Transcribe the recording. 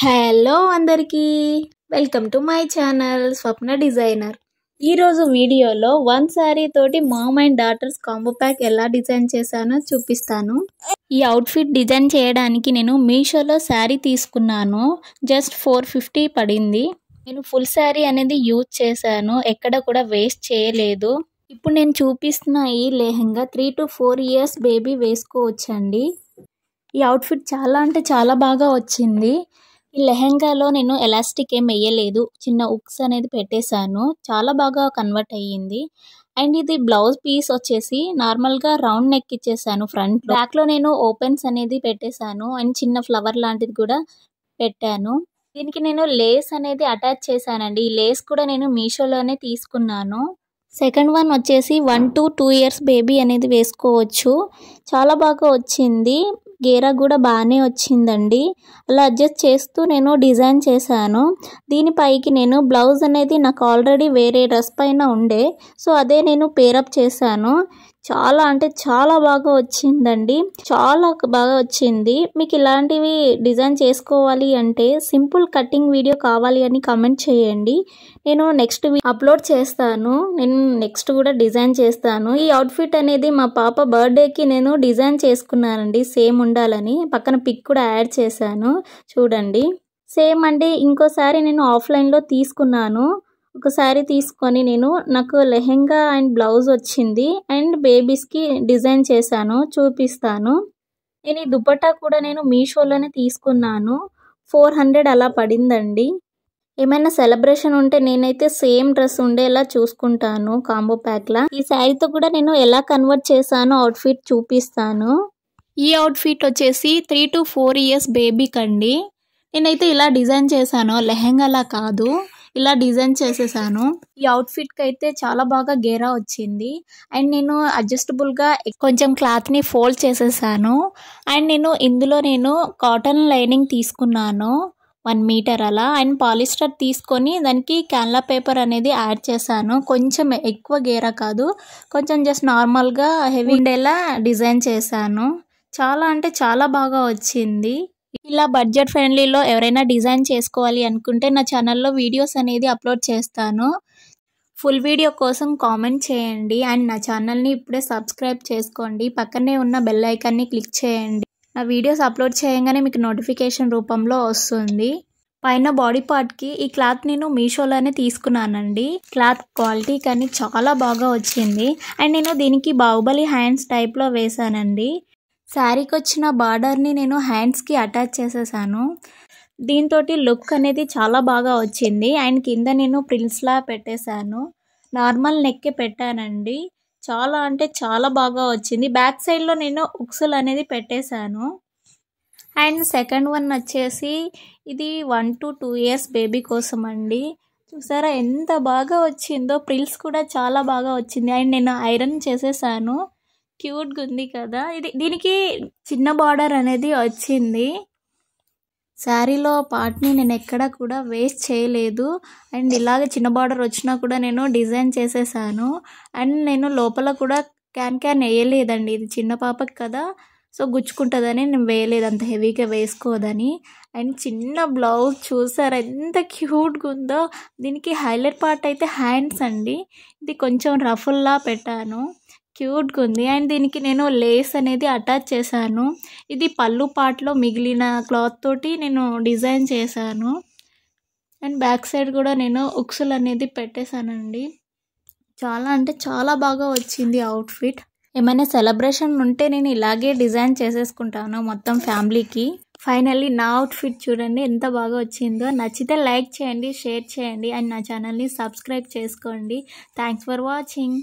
Hello అందరికీ welcome to my channel Swapna designer. ఈరోజు వీడియోలో వన్ శారీ తోటి mom and daughters combo pack ఎలా డిజైన్ చేశానో చూపిస్తాను. ఈ అవుట్ఫిట్ డిజైన్ చేయడానికి నేను మీషోలో శారీ తీసుకున్నాను. జస్ట్ 450 పడింది. నేను ఫుల్ శారీ అనేది యూజ్ చేశాను, ఎక్కడ కూడా వేస్ట్ చేయలేదు. ఇప్పుడు నేను చూపిస్తున్న ఈ లెహంగా 3 to 4 years బేబీ వేసుకోవచ్చండి. ఈ అవుట్ఫిట్ చాలా అంటే చాలా బాగా వచ్చింది. ఈ లెహంగాలో నేను ఎలాస్టిక్ ఏం వేయలేదు, చిన్న ఉక్స్ అనేది పెట్టేశాను, చాలా బాగా కన్వర్ట్ అయ్యింది. అండ్ ఇది బ్లౌజ్ పీస్ వచ్చేసి నార్మల్గా రౌండ్ నెక్ ఇచ్చేసాను. ఫ్రంట్ బ్యాక్లో నేను ఓపెన్స్ అనేది పెట్టేశాను అండ్ చిన్న ఫ్లవర్ లాంటిది కూడా పెట్టాను. దీనికి నేను లేస్ అనేది అటాచ్ చేశానండి. ఈ లేస్ కూడా నేను మీషోలోనే తీసుకున్నాను. సెకండ్ వన్ వచ్చేసి 1 to 2 years బేబీ అనేది వేసుకోవచ్చు. చాలా బాగా వచ్చింది, గేరా కూడా బాగానే వచ్చిందండి. అలా అడ్జస్ట్ చేస్తూ నేను డిజైన్ చేశాను. దీనిపైకి నేను బ్లౌజ్ అనేది నాకు ఆల్రెడీ వేరే డ్రెస్ పైన ఉండే, సో అదే నేను పేరప్ చేశాను. చాలా అంటే చాలా బాగా వచ్చిందండి, చాలా బాగా వచ్చింది. మీకు ఇలాంటివి డిజైన్ చేసుకోవాలి అంటే సింపుల్ కటింగ్ వీడియో కావాలి అని కామెంట్ చేయండి, నేను నెక్స్ట్ అప్లోడ్ చేస్తాను. నేను నెక్స్ట్ కూడా డిజైన్ చేస్తాను. ఈ అవుట్ఫిట్ అనేది మా పాప బర్త్డేకి నేను డిజైన్ చేసుకున్నానండి, సేమ్ ఉండాలని. పక్కన పిక్ కూడా యాడ్ చేశాను, చూడండి. సేమ్ అండి. ఇంకోసారి నేను ఆఫ్లైన్లో తీసుకున్నాను. ఒకసారి తీసుకొని నాకు లెహెంగా అండ్ బ్లౌజ్ వచ్చింది అండ్ బేబీస్కి డిజైన్ చేశాను, చూపిస్తాను. నేను ఈ దుపట్టా కూడా నేను మీషోలోనే తీసుకున్నాను. 400 అలా పడిందండి. ఏమైనా సెలబ్రేషన్ ఉంటే నేనైతే సేమ్ డ్రెస్ ఉండేలా చూసుకుంటాను కాంబో ప్యాక్లా. ఈ శారీతో కూడా నేను ఎలా కన్వర్ట్ చేశానో అవుట్ఫిట్ చూపిస్తాను. ఈ అవుట్ఫిట్ వచ్చేసి 3 to 4 years బేబీకి అండి. నేనైతే ఇలా డిజైన్ చేశాను, లెహెంగాలా కాదు, ఇలా డిజైన్ చేసేసాను. ఈ అవుట్ఫిట్కి అయితే చాలా బాగా గేరా వచ్చింది. అండ్ నేను అడ్జస్టబుల్గా కొంచెం క్లాత్ని ఫోల్డ్ చేసేసాను. అండ్ ఇందులో నేను కాటన్ లైనింగ్ తీసుకున్నాను 1 మీటర్ అలా. అండ్ పాలిస్టర్ తీసుకొని దానికి క్యాన్లా పేపర్ అనేది యాడ్ చేశాను. కొంచెం ఎక్కువ గేరా కాదు, కొంచెం జస్ట్ నార్మల్గా హెవీ ఉండేలా డిజైన్ చేశాను. చాలా అంటే చాలా బాగా వచ్చింది. ఇలా బడ్జెట్ ఫ్రెండ్లీలో ఎవరైనా డిజైన్ చేసుకోవాలి అనుకుంటే నా ఛానల్లో వీడియోస్ అనేది అప్లోడ్ చేస్తాను. ఫుల్ వీడియో కోసం కామెంట్ చేయండి అండ్ నా ఛానల్ని ఇప్పుడే సబ్స్క్రైబ్ చేసుకోండి. పక్కనే ఉన్న బెల్ ఐకాన్ని క్లిక్ చేయండి. నా వీడియోస్ అప్లోడ్ చేయగానే మీకు నోటిఫికేషన్ రూపంలో వస్తుంది. పైన బాడీ పార్ట్కి ఈ క్లాత్ నేను మీషోలోనే తీసుకున్నానండి. క్లాత్ క్వాలిటీ కానీ చాలా బాగా వచ్చింది. అండ్ నేను దీనికి బాహుబలి హ్యాండ్స్ టైప్లో వేసానండి. శారీకి వచ్చిన బార్డర్ని నేను హ్యాండ్స్కి అటాచ్ చేసేసాను. దీంతో లుక్ అనేది చాలా బాగా వచ్చింది. అండ్ కింద నేను ప్రిల్స్లా పెట్టేశాను, నార్మల్ నెక్కే పెట్టానండి. చాలా అంటే చాలా బాగా వచ్చింది. బ్యాక్ సైడ్లో నేను ఉక్సులు అనేది పెట్టేశాను. అండ్ సెకండ్ వన్ వచ్చేసి ఇది 1 to 2 years బేబీ కోసం అండి. చూసారా ఎంత బాగా వచ్చిందో, ప్రిల్స్ కూడా చాలా బాగా వచ్చింది. అండ్ నేను ఐరన్ చేసేసాను, క్యూట్గా ఉంది కదా. దీనికి చిన్న బార్డర్ అనేది వచ్చింది. శారీలో పార్ట్ని నేను ఎక్కడ కూడా వేస్ట్ చేయలేదు. అండ్ ఇలాగే చిన్న బార్డర్ వచ్చినా కూడా నేను డిజైన్ చేసేసాను. అండ్ నేను లోపల కూడా క్యాన్ వేయలేదండి, ఇది చిన్న పాపకి కదా, సో గుచ్చుకుంటుందని నేను వేయలేదు, అంత హెవీగా వేసుకోదని. అండ్ చిన్న బ్లౌజ్ చూసారా ఎంత క్యూట్గా ఉందో. దీనికి హైలైట్ పార్ట్ అయితే హ్యాండ్స్ అండి. ఇది కొంచెం రఫుల్లా పెట్టాను, క్యూట్గా ఉంది. అండ్ దీనికి నేను లేస్ అనేది అటాచ్ చేశాను. ఇది పళ్ళు పార్ట్లో మిగిలిన క్లాత్ తోటి నేను డిజైన్ చేశాను. అండ్ బ్యాక్ సైడ్ కూడా నేను ఉక్సులు అనేది పెట్టేశానండి. చాలా అంటే చాలా బాగా వచ్చింది అవుట్ఫిట్. ఏమైనా సెలబ్రేషన్ ఉంటే నేను ఇలాగే డిజైన్ చేసేసుకుంటాను మొత్తం ఫ్యామిలీకి. ఫైనల్లీ నా అవుట్ఫిట్ చూడండి ఎంత బాగా వచ్చిందో. నచ్చితే లైక్ చేయండి, షేర్ చేయండి అండ్ నా ఛానల్ని సబ్స్క్రైబ్ చేసుకోండి. Thanks for watching.